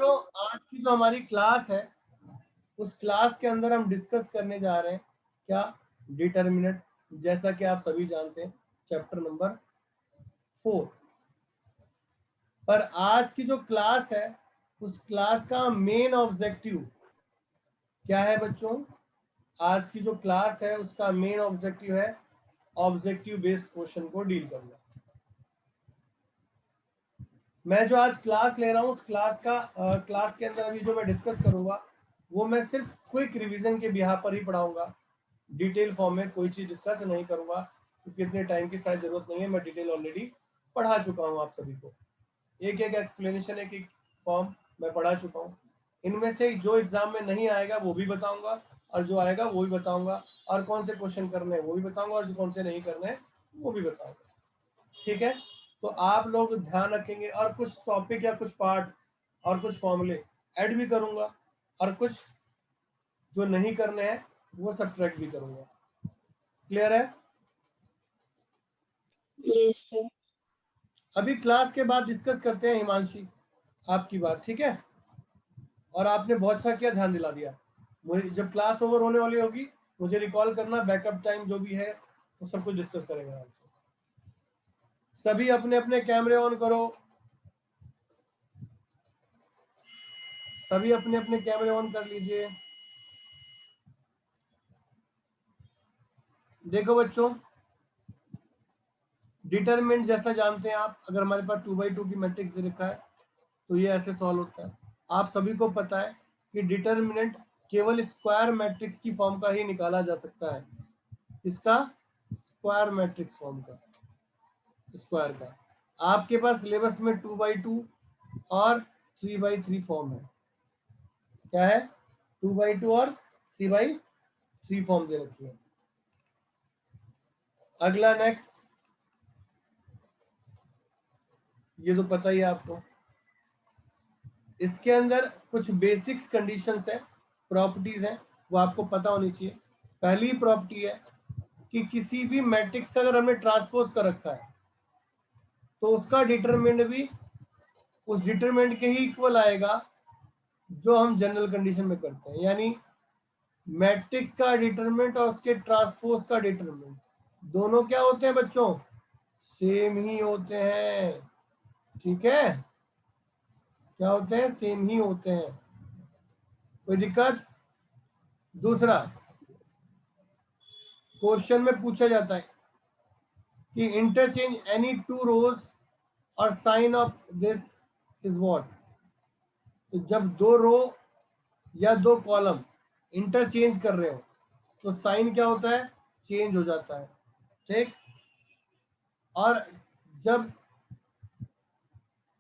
बच्चों आज की जो हमारी क्लास है उस क्लास के अंदर हम डिस्कस करने जा रहे हैं क्या, डिटर्मिनेंट, जैसा कि आप सभी जानते हैं चैप्टर नंबर 4। पर आज की जो क्लास है उस क्लास का मेन ऑब्जेक्टिव क्या है बच्चों? आज की जो क्लास है उसका मेन ऑब्जेक्टिव है ऑब्जेक्टिव बेस्ड क्वेश्चन को डील करना। मैं जो आज क्लास ले रहा हूँ उस क्लास के अंदर अभी जो मैं डिस्कस करूंगा वो मैं सिर्फ क्विक रिवीजन के बिहार पर ही पढ़ाऊंगा। डिटेल फॉर्म में कोई चीज डिस्कस नहीं करूंगा क्योंकि इतने टाइम की शायद जरूरत नहीं है। मैं डिटेल ऑलरेडी पढ़ा चुका हूँ आप सभी को। एक एक एक्सप्लेनेशन, एक एक फॉर्म मैं पढ़ा चुका हूँ। इनमें से जो एग्जाम में नहीं आएगा वो भी बताऊंगा और जो आएगा वो भी बताऊंगा, और कौन से क्वेश्चन करने हैं वो भी बताऊंगा, और जो कौन से नहीं करने हैं वो भी बताऊंगा। ठीक है, तो आप लोग ध्यान रखेंगे। और कुछ टॉपिक या कुछ पार्ट और कुछ फॉर्मूले ऐड भी करूंगा, और कुछ जो नहीं करने हैं वो सब्ट्रैक्ट भी करूंगा। क्लियर है? Yes sir. अभी क्लास के बाद डिस्कस करते हैं हिमांशी आपकी बात, ठीक है? और आपने बहुत अच्छा किया, ध्यान दिला दिया। मुझे जब क्लास ओवर होने वाली होगी मुझे रिकॉल करना, बैकअप टाइम जो भी है वो सब कुछ डिस्कस करेंगे आपसे। सभी अपने अपने कैमरे ऑन करो, सभी अपने अपने कैमरे ऑन कर लीजिए। देखो बच्चों, डिटरमिनेंट जैसा जानते हैं आप, अगर हमारे पास 2x2 की मैट्रिक्स दे रखा है तो ये ऐसे सॉल्व होता है। आप सभी को पता है कि डिटरमिनेंट केवल स्क्वायर मैट्रिक्स की फॉर्म का ही निकाला जा सकता है। इसका स्क्वायर मैट्रिक्स फॉर्म का, स्क्वायर का। आपके पास सिलेबस में 2x2 और 3x3 फॉर्म है। क्या है? 2x2 और 3x3 फॉर्म दे रखी है। अगला नेक्स्ट, ये तो पता ही है आपको। इसके अंदर कुछ बेसिक्स कंडीशंस है, प्रॉपर्टीज है, वो आपको पता होनी चाहिए। पहली प्रॉपर्टी है कि किसी भी मैट्रिक्स अगर हमने ट्रांसपोज कर रखा है तो उसका डिटरमिनेंट भी उस डिटरमिनेंट के ही इक्वल आएगा जो हम जनरल कंडीशन में करते हैं। यानी मैट्रिक्स का डिटरमिनेंट और उसके ट्रांसपोज का डिटरमिनेंट दोनों क्या होते हैं बच्चों? सेम ही होते हैं। ठीक है, क्या होते हैं? सेम ही होते हैं। कोई दिक्कत? दूसरा, क्वेश्चन में पूछा जाता है कि इंटरचेंज एनी टू रोज और sign of this is what. तो जब दो रो या दो कॉलम इंटरचेंज कर रहे हो तो साइन क्या होता है? चेंज हो जाता है। ठीक, और जब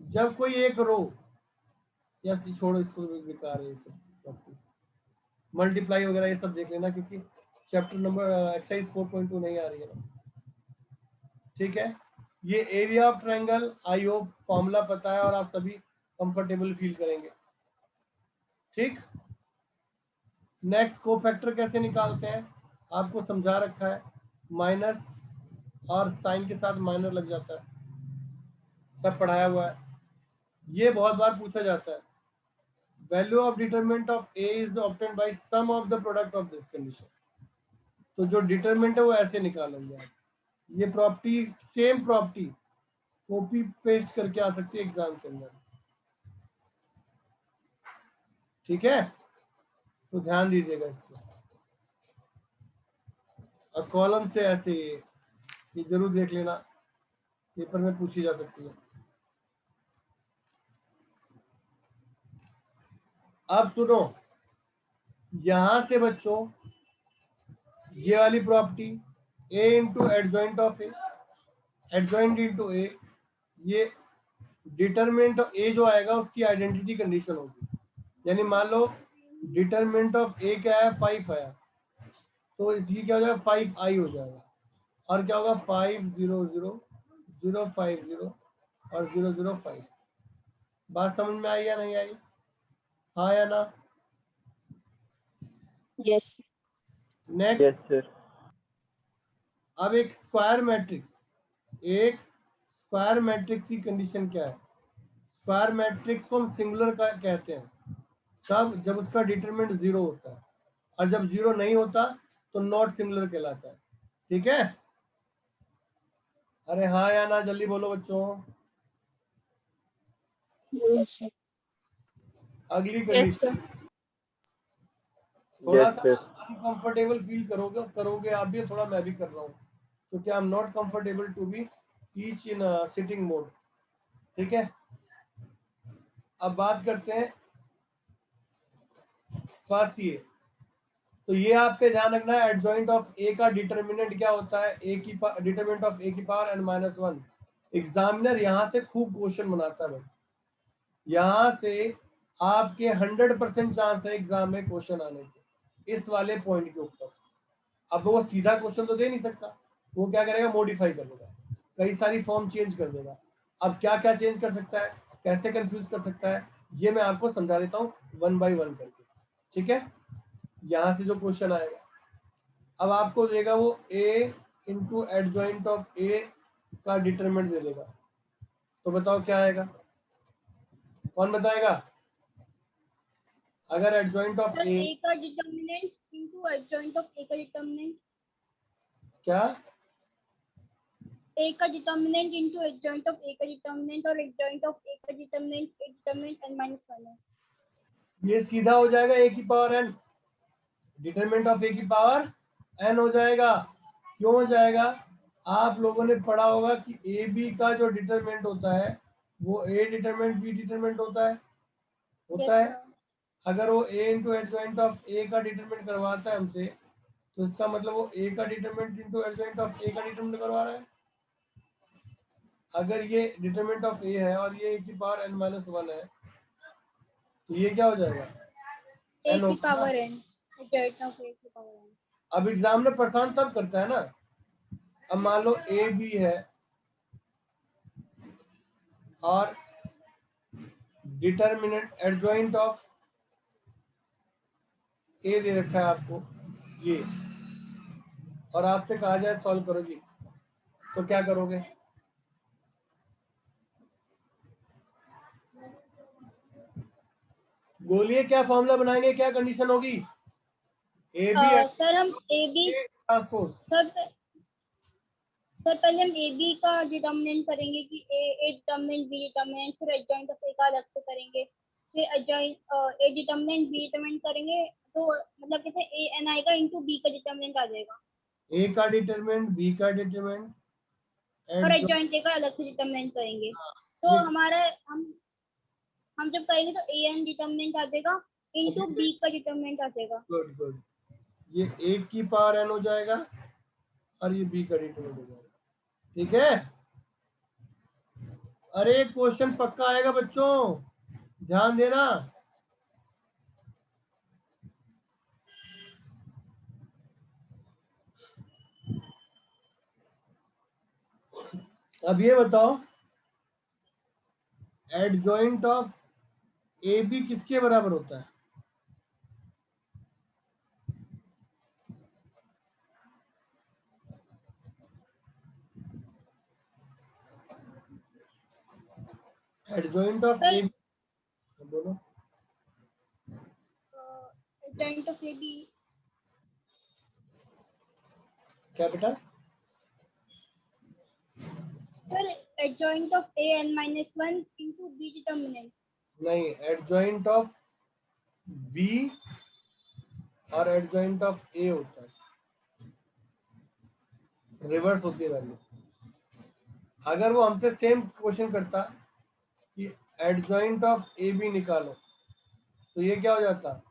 जब कोई एक रो, या छोड़ो इसको, बेकार है ये सब, मल्टीप्लाई वगैरह ये सब देख लेना क्योंकि चैप्टर नंबर एक्सरसाइज 4.2 नहीं आ रही है ना। ठीक है, ये area of triangle I hope formula पता है और आप सभी कंफर्टेबल फील करेंगे। ठीक, नेक्स्ट कोफैक्टर कैसे निकालते हैं आपको समझा रखा है। माइनस और साइन के साथ माइनर लग जाता है, सब पढ़ाया हुआ है। ये बहुत बार पूछा जाता है। Value of determinant of A is obtained by sum of the product of this condition. तो जो डिटरमिनेंट है वो ऐसे निकालेंगे आप। ये property, same property copy paste करके आ सकती है एग्जाम के अंदर। ठीक है, तो ध्यान दीजिएगा इसको। और कॉलम से ऐसे ये जरूर देख लेना, पेपर में पूछी जा सकती है। अब सुनो, यहां से बच्चों ये वाली property A into adjoint of A, adjoint into A, ये डिटरमिनेंट ऑफ ए जो आएगा उसकी आइडेंटिटी कंडीशन होगी। यानी मान लो डिटरमिनेंट ऑफ ए क्या है? 5 आया, तो इसकी क्या हो जाएगा? 5i हो जाएगा। और क्या होगा? 5 0 0 0 5 0 और 0 0 5। बात समझ में आई या नहीं आई? हाँ या ना? यस। Next, sir. अब एक स्क्वायर मैट्रिक्स, एक स्क्वायर मैट्रिक्स की कंडीशन क्या है? स्क्वायर मैट्रिक्स को हम सिंगुलर का कहते हैं तब जब उसका डिटरमिनेंट 0 होता है, और जब 0 नहीं होता तो नॉट सिंगुलर कहलाता है। ठीक है, अरे हाँ या ना जल्दी बोलो बच्चों। Yes, sir. अगली Yes, कंडीशन, sir. थोड़ा Yes, सा sir. अनकंफर्टेबल फील करोगे आप भी, थोड़ा मैं भी कर रहा हूँ, क्योंकि I am not comfortable to be teach in sitting mode. ठीक है, अब बात करते हैं फर्स्ट ये, तो ये आपके ध्यान रखना है, एडजॉइंट ऑफ ए का डिटरमिनेंट क्या होता है, ए की डिटरमिनेंट ऑफ ए की पावर n-1। एग्जामिनर यहाँ से खूब क्वेश्चन बनाता है भाई, यहाँ से आपके 100% चांस है एग्जाम में क्वेश्चन आने के इस वाले पॉइंट के ऊपर। अब वो सीधा क्वेश्चन तो दे नहीं सकता, वो क्या करेगा, मॉडिफाई कर देगा, कई सारी फॉर्म चेंज कर देगा। अब क्या क्या चेंज कर सकता है, कैसे कंफ्यूज कर सकता है, ये मैं आपको समझा देता हूँ 1 by 1 करके। ठीक है, यहाँ से जो क्वेश्चन आएगा, अब आपको देगा वो a into adjoint of a का डिटरमिनेंट दे देगा, तो बताओ क्या आएगा, कौन बताएगा? अगर adjoint of Sir, a, A का determinant into adjoint of A का determinant. क्या A का determinant into adjoint of A का determinant और adjoint of A का determinant n-1 है। ये सीधा हो जाएगा a की power n, determinant of a की पावर n हो जाएगा। क्यों हो जाएगा? आप लोगों ने पढ़ा होगा कि ए बी का जो डिटरमिनेंट होता है वो a डिटरमिनेंट b डिटरमिनेंट होता है Yes, है। sir. अगर वो a into adjoint of a का डिटरमिनेंट करवाता है हमसे, तो इसका मतलब वो a का determinant into adjoint of a का डिटरमिनेंट करवा रहा है। अगर ये डिटरमिनेंट ऑफ a है और ये a की पावर n-1 है, तो ये क्या हो जाएगा, A n की होगा ना। power n, adjoint of A की power n. अब एग्जामिनर परेशान तब करता है ना, अब मान लो ए बी है और डिटरमिनेंट एडजॉइंट ऑफ ए दे रखा है आपको ये, और आपसे कहा जाए सॉल्व करो जी, तो क्या करोगे? बोलिए क्या फॉर्मूला बनाएंगे, क्या कंडीशन होगी? ए बी सर हम A B ट्रांसपोज, सर पहले हम A B का डिटर्मिनेंट करेंगे कि A डिटर्मिनेंट B डिटर्मिनेंट, फिर एडजॉइंट ऑफ A का अलग से करेंगे, फिर adjoint A determinant B determinant करेंगे, तो मतलब कैसे A n आएगा इंटू B का डिटर्मिनेंट आ जाएगा ए का डिटरमिनेंट, बी का डिटरमिनेंट, और एडजॉइंट, एडजॉइंट A का अलग से डिटर्मिनेंट करेंगे। तो ये हमारा हम जब करेंगे तो A n डिटर्मिनेंट आ जाएगा इंटू B का डिटर्मिनेंट आ जाएगा। गुड गुड, ये ए की पावर एन हो जाएगा और ये बी का डिटरमिनेंट हो जाएगा। ठीक है, अरे क्वेश्चन पक्का आएगा बच्चों, ध्यान देना। अब ये बताओ, एडजॉइंट ऑफ ए बी किसके बराबर होता है? एडजॉइंट ऑफ सर ए, बोलो एडजॉइंट ऑफ A B क्या बेटा? Sir adjoint of A n-1 into B determinant. नहीं, एडजॉइंट ऑफ बी और एडजॉइंट ऑफ ए होता है, रिवर्स होती है वैल्यू। अगर वो हमसे सेम क्वेश्चन करता कि एडजॉइंट ऑफ ए बी निकालो, तो ये क्या हो जाता,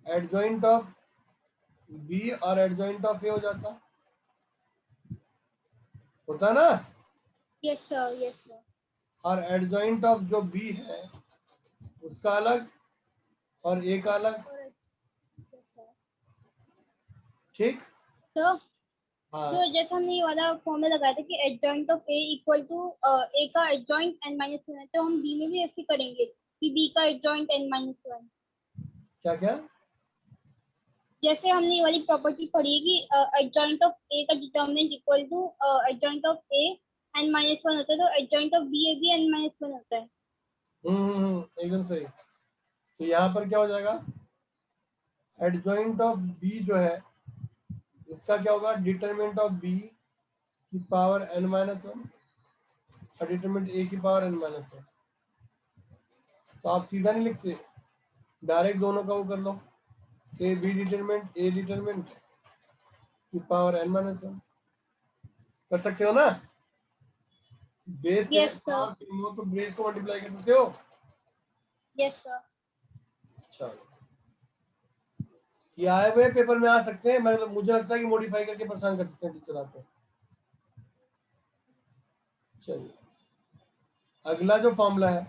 एडजॉइंट ऑफ बी और एडजॉइंट ऑफ ए हो जाता, होता ना। Yes sir, yes sir. और एडजॉइंट ऑफ जो बी है उसका अलग और ए का अलग। ठीक, तो हाँ जो जैसे हमने ये वाला फॉर्मूला लगाया था कि adjoint of A equal to A का एडजॉइंट n-1 है, तो हम बी में भी ऐसे करेंगे कि बी का एडजॉइंट n-1। क्या क्या? जैसे हमने ये वाली प्रॉपर्टी पढ़ी है कि एडजॉइंट ऑफ ए का determinant equal to adjoint of A n-1 होता है, तो एडजॉइंट ऑफ बी भी n-1 होता है। एकदम सही। तो यहाँ पर क्या हो जाएगा, एडजॉइंट ऑफ बी जो है इसका क्या होगा, डिटरमिनेंट ऑफ बी की पावर n-1 और डिटरमिनेंट ए की पावर n-1। तो आप सीधा नहीं लिख सकते, डायरेक्ट दोनों का वो कर लो, A B determinant A determinant की पावर n-1 कर सकते हो ना। बेस से यस सर, पावर सेम हो तो बेस को मल्टीप्लाई कर सकते हो। Yes sir. चलो, ये आए हुए पेपर में आ सकते हैं, मतलब मुझे लगता है कि मॉडिफाई करके परेशान कर सकते हैं टीचर आपको। चलिए, अगला जो फॉर्मूला है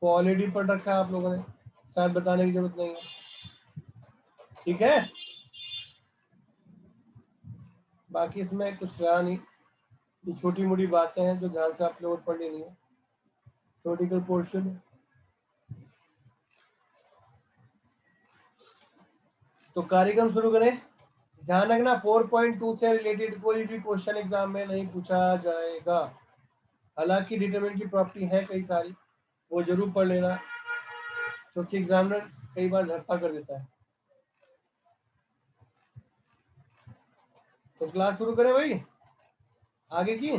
वो ऑलरेडी पढ़ रखा है आप लोगों ने, शायद बताने की जरूरत नहीं है, ठीक है। बाकी इसमें कुछ रहा नहीं, ये छोटी मोटी बातें हैं जो ध्यान से आप लोगों को पढ़ लेनी है, थ्योरेटिकल पोर्शन। तो कार्यक्रम शुरू करें। ध्यान रखना 4.2 से रिलेटेड कोई भी क्वेश्चन एग्जाम में नहीं पूछा जाएगा। हालांकि डिटरमिनेंट की प्रॉपर्टी है कई सारी, वो जरूर पढ़ लेना, क्योंकि एग्जामिनर कई बार झटपा कर देता है। तो क्लास शुरू करें भाई, आगे की।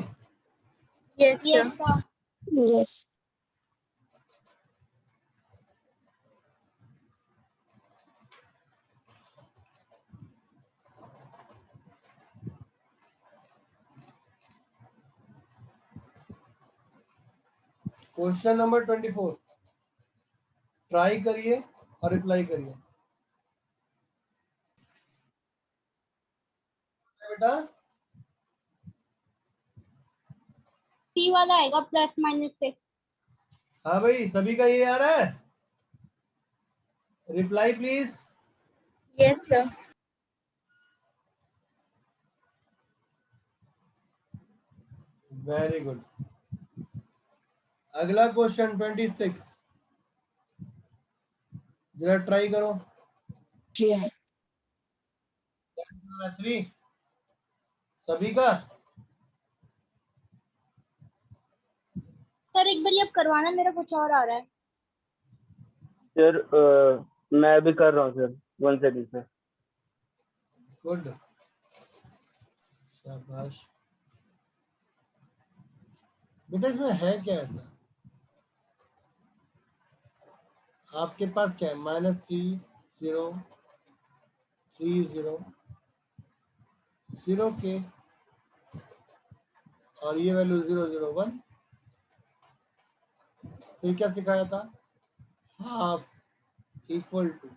Yes, yes sir. Sir. Yes. Question number 24 try करिए और रिप्लाई करिए बेटा। सी वाला आएगा प्लस माइनस से। हाँ भाई, सभी का ये आ रहा है, reply please. Yes, sir. Very good. अगला क्वेश्चन 26, जरा ट्राई करो। Yeah. श्री, सभी का। सर एक बार ये आप करवाना, मेरा कुछ और आ रहा है। सर मैं अभी कर रहा हूँ सर, 1 सेकंड सर। गुड, शाबाश बेटा। इसमें है क्या ऐसा, आपके पास क्या है, -3 0 3 0 0 के, और ये वैल्यू 0 0 1। फिर क्या सिखाया था, हाफ इक्वल टू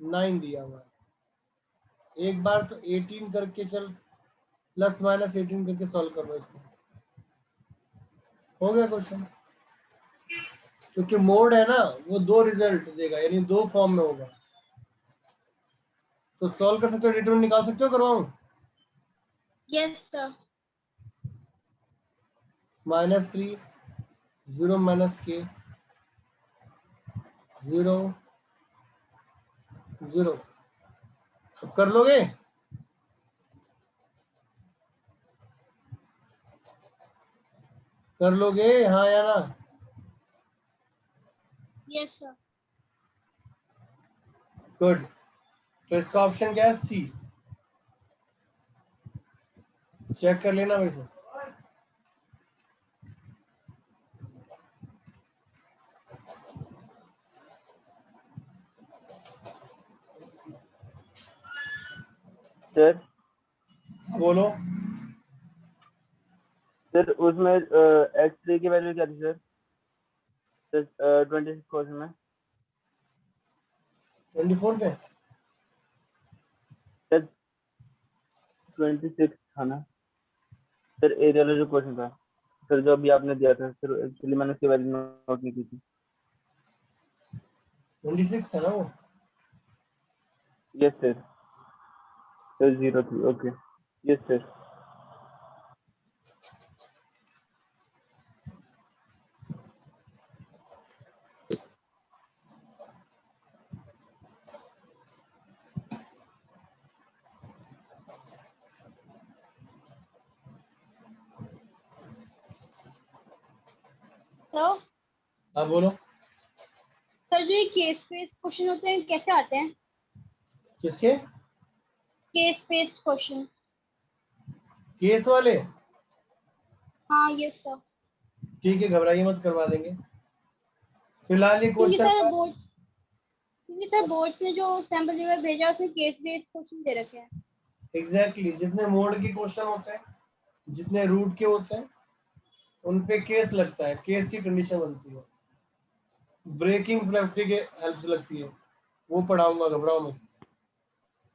9 दिया हुआ है। एक बार तो 18 करके चल, ±18 करके सॉल्व कर लो इसको, हो गया क्वेश्चन। क्योंकि मोड है ना, वो दो रिजल्ट देगा, यानी दो फॉर्म में होगा। तो सॉल्व कर सकते हो, डिटरमिनेंट निकाल सकते हो, करवाऊं। Yes sir. -3 0 के 0 0, अब कर लोगे। कर लोगे हाँ या ना। Yes sir. गुड। तो इसका ऑप्शन क्या है, सी। चेक कर लेना वैसे। सर बोलो। सर उसमें x3 की वैल्यू क्या थी सर? 26 क्वेश्चन में 24 पे सर 26 था ना सर, एरिया वाला जो क्वेश्चन था सर, जो अभी आपने दिया था सर, एक्चुअली मैंने उसकी वैल्यू नोट नहीं की थी। 26 था ना वो। यस सर, सर 0 थी, ओके। Yes sir. सर हाँ बोलो। सर जो ये केस बेस्ड क्वेश्चन होते हैं कैसे आते हैं? किसके? Case based question. केस वाले? हाँ यस सर। ठीक है, घबराइए मत, करवा देंगे। फिलहाल ये क्योंकि क्वेश्चन सर बोर्ड ने जो सैम्पल पेपर भेजा उसमें केस बेस्ड क्वेश्चन दे रखे हैं। एग्जैक्टली जितने मोड के क्वेश्चन होते हैं, जितने रूट के होते हैं, उन पे केस लगता है, केस की कंडीशन बनती है, ब्रेकिंग प्रॉपर्टी के हेल्प से लगती है। वो पढ़ाऊंगा, घबराओ मत।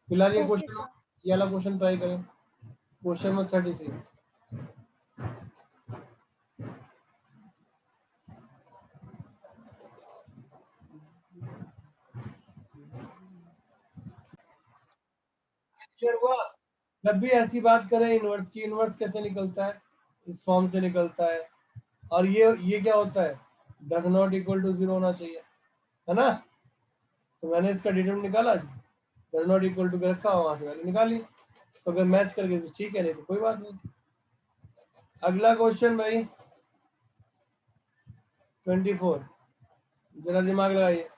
फिलहाल ये ओके क्वेश्चन, सर। ये वाला क्वेश्चन ट्राई करें। Question number 33। क्लियर हुआ? जब भी ऐसी बात करें इनवर्स की, इनवर्स कैसे निकलता है, इस फॉर्म से निकलता है। और ये क्या होता है, डज नॉट इक्वल टू 0 होना चाहिए, है ना? तो मैंने इसका डिटरमिनेंट निकाला, डज नॉट इक्वल टू के रखा, वहां से वैल्यू निकाली। तो अगर मैच करके तो ठीक है, नहीं तो कोई बात नहीं। अगला क्वेश्चन भाई 24, जरा दिमाग लगाइए।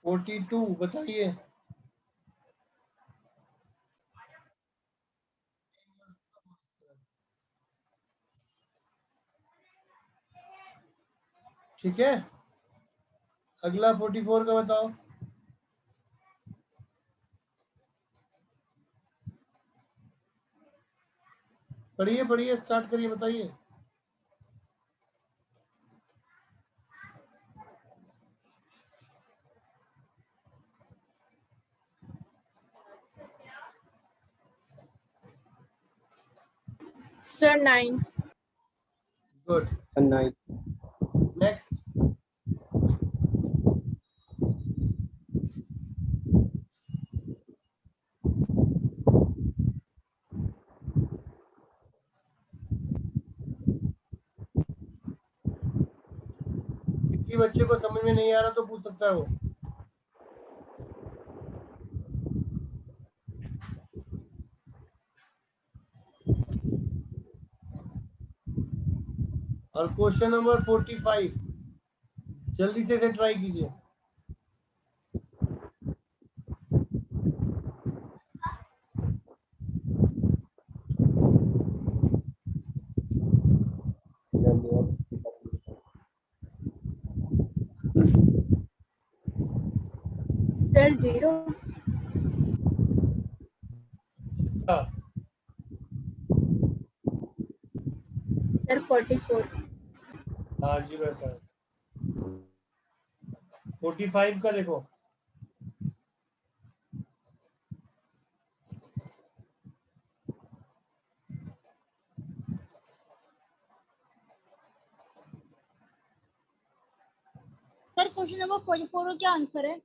फोर्टी टू बताइए। ठीक है, अगला 44 का बताओ। पढ़िए पढ़िए, स्टार्ट करिए, बताइए। Sir, 9. गुड, 9. नेक्स्ट। किसी बच्चे को समझ में नहीं आ रहा तो पूछ सकता है वो। और क्वेश्चन नंबर 45, जल्दी से इसे ट्राई कीजिए। Sir, 0. हाँ, Sir, 44. हाँ 0 है सर। 45 का देखो। सर क्वेश्चन नंबर 44 का क्या आंसर है?